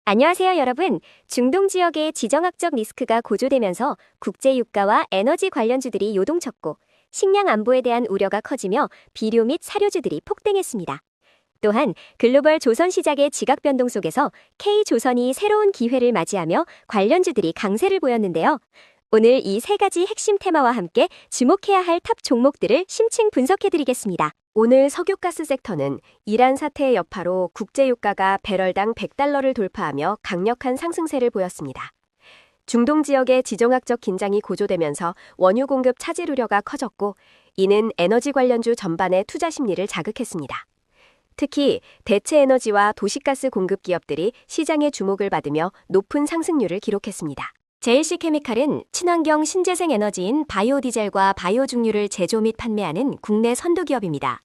안녕하세요, 여러분. 중동 지역의 지정학적 리스크가 고조되면서 국제 유가와 에너지 관련주들이 요동쳤고 식량 안보에 대한 우려가 커지며 비료 및 사료주들이 폭등했습니다. 또한 글로벌 조선 시장의 지각 변동 속에서 K조선이 새로운 기회를 맞이하며 관련주들이 강세를 보였는데요. 오늘 이 세 가지 핵심 테마와 함께 주목해야 할 탑 종목들을 심층 분석해드리겠습니다. 오늘 석유가스 섹터는 이란 사태의 여파로 국제유가가 배럴당 100달러를 돌파하며 강력한 상승세를 보였습니다. 중동 지역의 지정학적 긴장이 고조되면서 원유 공급 차질 우려가 커졌고 이는 에너지 관련주 전반의 투자 심리를 자극했습니다. 특히 대체 에너지와 도시가스 공급 기업들이 시장의 주목을 받으며 높은 상승률을 기록했습니다. JC케미칼은 친환경 신재생 에너지인 바이오디젤과 바이오중류를 제조 및 판매하는 국내 선도 기업입니다.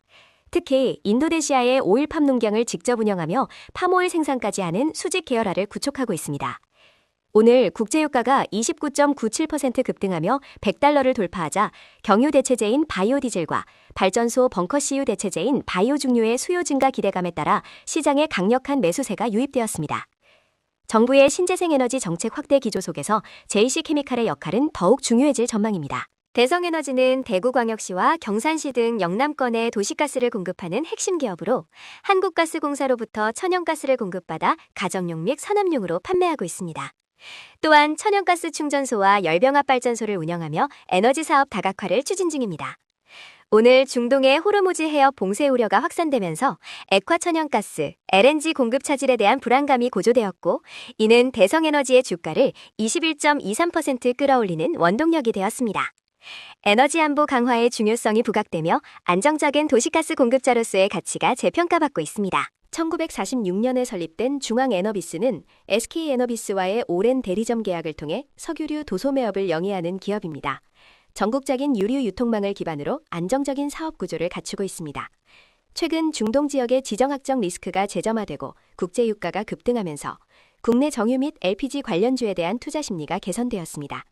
특히 인도네시아의 오일팜 농장을 직접 운영하며 팜오일 생산까지 하는 수직 계열화를 구축하고 있습니다. 오늘 국제유가가 29.97% 급등하며 100달러를 돌파하자 경유 대체제인 바이오디젤과 발전소 벙커CU 대체제인 바이오중류의 수요 증가 기대감에 따라 시장에 강력한 매수세가 유입되었습니다. 정부의 신재생에너지 정책 확대 기조 속에서 JC케미칼의 역할은 더욱 중요해질 전망입니다. 대성에너지는 대구광역시와 경산시 등 영남권에 도시가스를 공급하는 핵심 기업으로 한국가스공사로부터 천연가스를 공급받아 가정용 및 산업용으로 판매하고 있습니다. 또한 천연가스 충전소와 열병합 발전소를 운영하며 에너지 사업 다각화를 추진 중입니다. 오늘 중동의 호르무즈 해협 봉쇄 우려가 확산되면서 액화 천연가스, LNG 공급 차질에 대한 불안감이 고조되었고 이는 대성에너지의 주가를 21.23% 끌어올리는 원동력이 되었습니다. 에너지 안보 강화의 중요성이 부각되며 안정적인 도시가스 공급자로서의 가치가 재평가받고 있습니다. 1946년에 설립된 중앙에너비스는 SK에너비스와의 오랜 대리점 계약을 통해 석유류 도소 매업을 영위하는 기업입니다. 전국적인 유류 유통망을 기반으로 안정적인 사업 구조를 갖추고 있습니다. 최근 중동 지역의 지정학적 리스크가 재점화되고 국제 유가가 급등하면서 국내 정유 및 LPG 관련주에 대한 투자 심리가 개선되었습니다.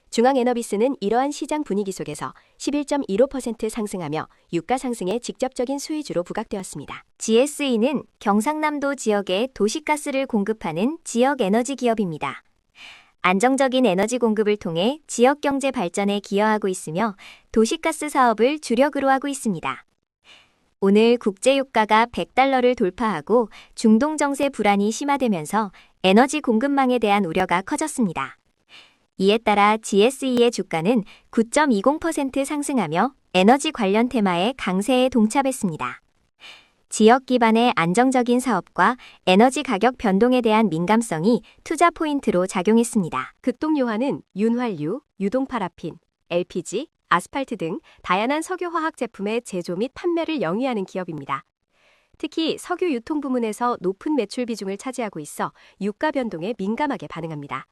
중앙에너비스는 이러한 시장 분위기 속에서 11.15% 상승하며 유가 상승의 직접적인 수혜주로 부각되었습니다. GSE는 경상남도 지역에 도시가스를 공급하는 지역 에너지 기업입니다. 안정적인 에너지 공급을 통해 지역 경제 발전에 기여하고 있으며 도시가스 사업을 주력으로 하고 있습니다. 오늘 국제유가가 100달러를 돌파하고 중동 정세 불안이 심화되면서 에너지 공급망에 대한 우려가 커졌습니다. 이에 따라 GSE의 주가는 9.20% 상승하며 에너지 관련 테마의 강세에 동참했습니다. 지역 기반의 안정적인 사업과 에너지 가격 변동에 대한 민감성이 투자 포인트로 작용했습니다. 극동요하는 윤활유, 유동파라핀, LPG, 아스팔트 등 다양한 석유화학 제품의 제조 및 판매를 영위하는 기업입니다. 특히 석유 유통 부문에서 높은 매출 비중을 차지하고 있어 유가 변동에 민감하게 반응합니다.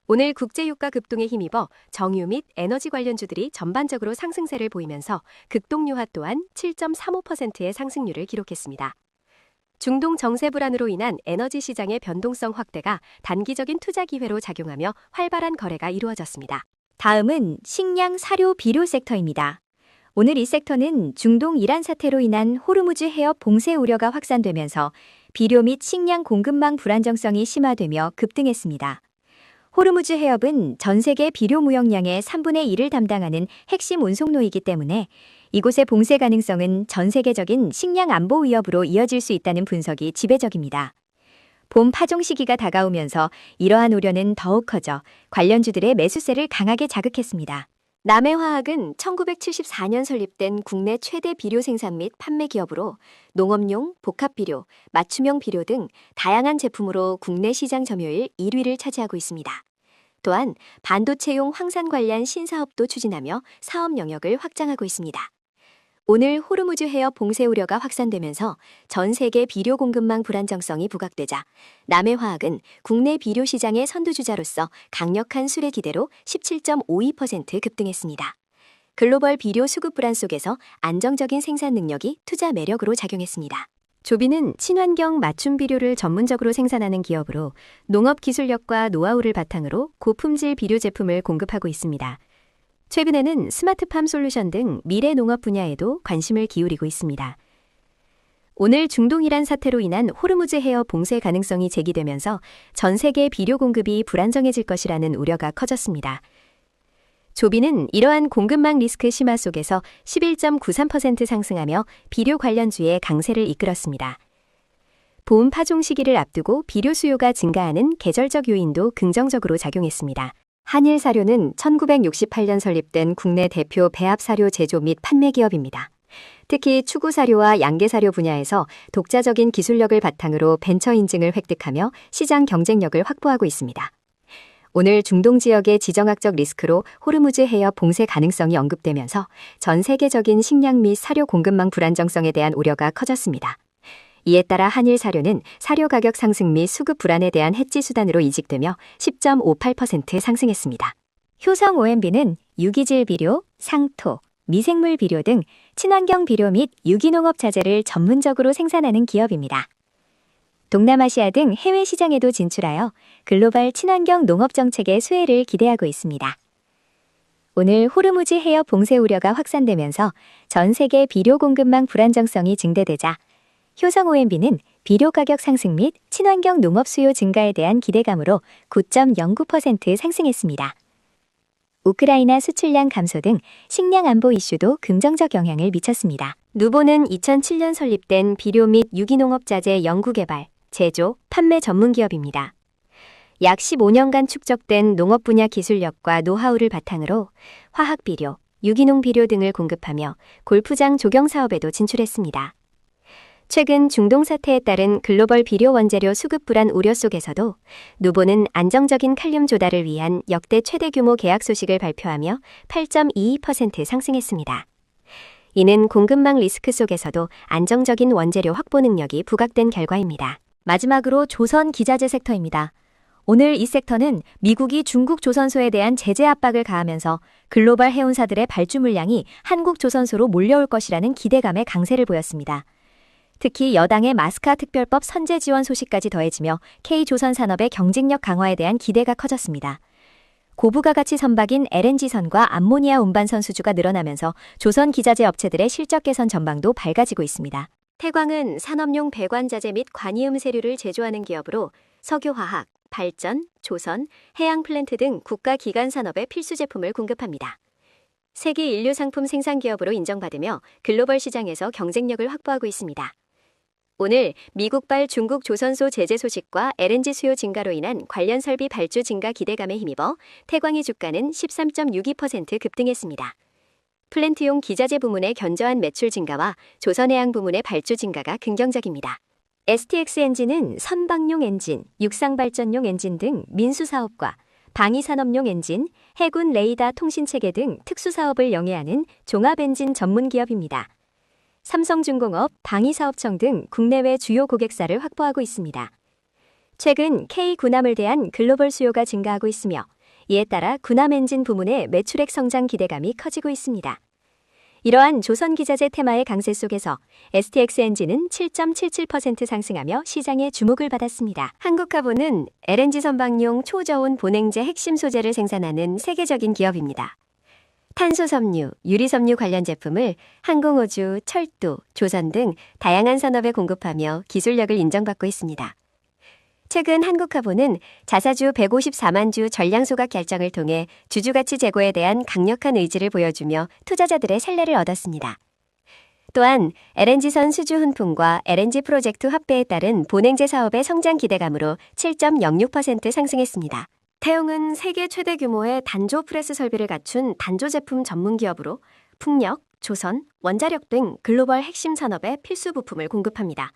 오늘 국제유가 급등에 힘입어 정유 및 에너지 관련주들이 전반적으로 상승세를 보이면서 극동유화 또한 7.35%의 상승률을 기록했습니다. 중동 정세 불안으로 인한 에너지 시장의 변동성 확대가 단기적인 투자 기회로 작용하며 활발한 거래가 이루어졌습니다. 다음은 식량, 사료, 비료 섹터입니다. 오늘 이 섹터는 중동 이란 사태로 인한 호르무즈 해협 봉쇄 우려가 확산되면서 비료 및 식량 공급망 불안정성이 심화되며 급등했습니다. 호르무즈 해협은 전 세계 비료 무역량의 3분의 1을 담당하는 핵심 운송로이기 때문에 이곳의 봉쇄 가능성은 전 세계적인 식량 안보 위협으로 이어질 수 있다는 분석이 지배적입니다. 봄 파종 시기가 다가오면서 이러한 우려는 더욱 커져 관련주들의 매수세를 강하게 자극했습니다. 남해화학은 1974년 설립된 국내 최대 비료 생산 및 판매 기업으로 농업용, 복합비료, 맞춤형 비료 등 다양한 제품으로 국내 시장 점유율 1위를 차지하고 있습니다. 또한 반도체용 황산 관련 신사업도 추진하며 사업 영역을 확장하고 있습니다. 오늘 호르무즈 해협 봉쇄 우려가 확산되면서 전 세계 비료 공급망 불안정성이 부각되자 남해화학은 국내 비료 시장의 선두주자로서 강력한 수혜 기대로 17.52% 급등했습니다. 글로벌 비료 수급 불안 속에서 안정적인 생산 능력이 투자 매력으로 작용했습니다. 조비는 친환경 맞춤 비료를 전문적으로 생산하는 기업으로 농업 기술력과 노하우를 바탕으로 고품질 비료 제품을 공급하고 있습니다. 최근에는 스마트팜 솔루션 등 미래 농업 분야에도 관심을 기울이고 있습니다. 오늘 중동이란 사태로 인한 호르무즈 해협 봉쇄 가능성이 제기되면서 전 세계 비료 공급이 불안정해질 것이라는 우려가 커졌습니다. 조비는 이러한 공급망 리스크 심화 속에서 11.93% 상승하며 비료 관련주의 강세를 이끌었습니다. 봄 파종 시기를 앞두고 비료 수요가 증가하는 계절적 요인도 긍정적으로 작용했습니다. 한일사료는 1968년 설립된 국내 대표 배합사료 제조 및 판매 기업입니다. 특히 추구사료와 양계사료 분야에서 독자적인 기술력을 바탕으로 벤처 인증을 획득하며 시장 경쟁력을 확보하고 있습니다. 오늘 중동 지역의 지정학적 리스크로 호르무즈 해협 봉쇄 가능성이 언급되면서 전 세계적인 식량 및 사료 공급망 불안정성에 대한 우려가 커졌습니다. 이에 따라 한일 사료는 사료 가격 상승 및 수급 불안에 대한 해지 수단으로 이직되며 10.58% 상승했습니다. 효성 OMB는 유기질 비료, 상토, 미생물 비료 등 친환경 비료 및 유기농업 자재를 전문적으로 생산하는 기업입니다. 동남아시아 등 해외 시장에도 진출하여 글로벌 친환경 농업 정책의 수혜를 기대하고 있습니다. 오늘 호르무즈 해협 봉쇄 우려가 확산되면서 전 세계 비료 공급망 불안정성이 증대되자 효성 OMB는 비료 가격 상승 및 친환경 농업 수요 증가에 대한 기대감으로 9.09% 상승했습니다. 우크라이나 수출량 감소 등 식량 안보 이슈도 긍정적 영향을 미쳤습니다. 누보는 2007년 설립된 비료 및 유기농업 자재 연구개발, 제조, 판매 전문 기업입니다. 약 15년간 축적된 농업 분야 기술력과 노하우를 바탕으로 화학 비료, 유기농 비료 등을 공급하며 골프장 조경 사업에도 진출했습니다. 최근 중동 사태에 따른 글로벌 비료 원재료 수급 불안 우려 속에서도 누보는 안정적인 칼륨 조달을 위한 역대 최대 규모 계약 소식을 발표하며 8.22% 상승했습니다. 이는 공급망 리스크 속에서도 안정적인 원재료 확보 능력이 부각된 결과입니다. 마지막으로 조선 기자재 섹터입니다. 오늘 이 섹터는 미국이 중국 조선소에 대한 제재 압박을 가하면서 글로벌 해운사들의 발주 물량이 한국 조선소로 몰려올 것이라는 기대감에 강세를 보였습니다. 특히 여당의 마스카 특별법 선제 지원 소식까지 더해지며 K조선 산업의 경쟁력 강화에 대한 기대가 커졌습니다. 고부가 가치 선박인 LNG선과 암모니아 운반선 수주가 늘어나면서 조선 기자재 업체들의 실적 개선 전망도 밝아지고 있습니다. 태광은 산업용 배관자재 및 관이음 세류를 제조하는 기업으로 석유화학, 발전, 조선, 해양 플랜트 등 국가 기관 산업의 필수 제품을 공급합니다. 세계 인류 상품 생산 기업으로 인정받으며 글로벌 시장에서 경쟁력을 확보하고 있습니다. 오늘 미국발 중국 조선소 제재 소식과 LNG 수요 증가로 인한 관련 설비 발주 증가 기대감에 힘입어 태광의 주가는 13.62% 급등했습니다. 플랜트용 기자재 부문의 견조한 매출 증가와 조선해양 부문의 발주 증가가 긍정적입니다. STX 엔진은 선박용 엔진, 육상발전용 엔진 등 민수사업과 방위산업용 엔진, 해군 레이더 통신체계 등 특수사업을 영위하는 종합엔진 전문기업입니다. 삼성중공업, 방위사업청 등 국내외 주요 고객사를 확보하고 있습니다. 최근 K군함을 대한 글로벌 수요가 증가하고 있으며 이에 따라 군함 엔진 부문의 매출액 성장 기대감이 커지고 있습니다. 이러한 조선기자재 테마의 강세 속에서 STX 엔진은 7.77% 상승하며 시장의 주목을 받았습니다. 한국화보는 LNG 선박용 초저온 본행제 핵심 소재를 생산하는 세계적인 기업입니다. 탄소섬유, 유리섬유 관련 제품을 항공우주, 철도, 조선 등 다양한 산업에 공급하며 기술력을 인정받고 있습니다. 최근 한국화보는 자사주 154만 주 전량 소각 결정을 통해 주주가치 제고에 대한 강력한 의지를 보여주며 투자자들의 신뢰를 얻었습니다. 또한 LNG선 수주 훈풍과 LNG 프로젝트 확대에 따른 본행제 사업의 성장 기대감으로 7.06% 상승했습니다. 태용은 세계 최대 규모의 단조 프레스 설비를 갖춘 단조 제품 전문 기업으로 풍력, 조선, 원자력 등 글로벌 핵심 산업의 필수 부품을 공급합니다.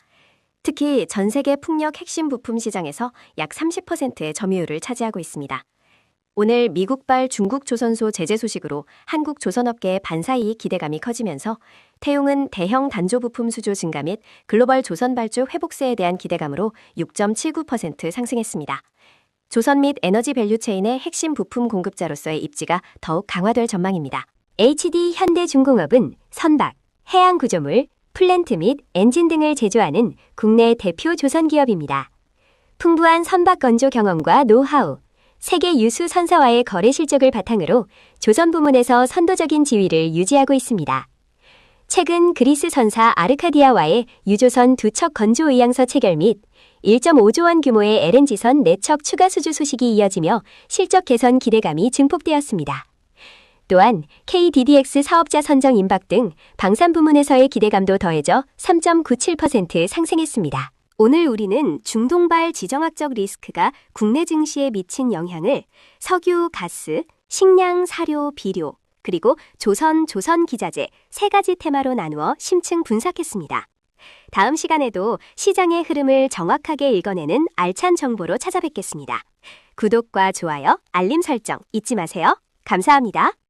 특히 전 세계 풍력 핵심 부품 시장에서 약 30%의 점유율을 차지하고 있습니다. 오늘 미국발 중국 조선소 제재 소식으로 한국 조선업계의 반사이익 기대감이 커지면서 태용은 대형 단조 부품 수주 증가 및 글로벌 조선 발주 회복세에 대한 기대감으로 6.79% 상승했습니다. 조선 및 에너지 밸류체인의 핵심 부품 공급자로서의 입지가 더욱 강화될 전망입니다. HD 현대중공업은 선박, 해양 구조물, 플랜트 및 엔진 등을 제조하는 국내 대표 조선기업입니다. 풍부한 선박 건조 경험과 노하우, 세계 유수 선사와의 거래 실적을 바탕으로 조선 부문에서 선도적인 지위를 유지하고 있습니다. 최근 그리스 선사 아르카디아와의 유조선 2척 건조 의향서 체결 및 1.5조 원 규모의 LNG선 4척 추가 수주 소식이 이어지며 실적 개선 기대감이 증폭되었습니다. 또한 KDDX 사업자 선정 임박 등 방산 부문에서의 기대감도 더해져 3.97% 상승했습니다. 오늘 우리는 중동발 지정학적 리스크가 국내 증시에 미친 영향을 석유, 가스, 식량, 사료, 비료, 그리고 조선기자재 3가지 테마로 나누어 심층 분석했습니다. 다음 시간에도 시장의 흐름을 정확하게 읽어내는 알찬 정보로 찾아뵙겠습니다. 구독과 좋아요, 알림 설정 잊지 마세요. 감사합니다.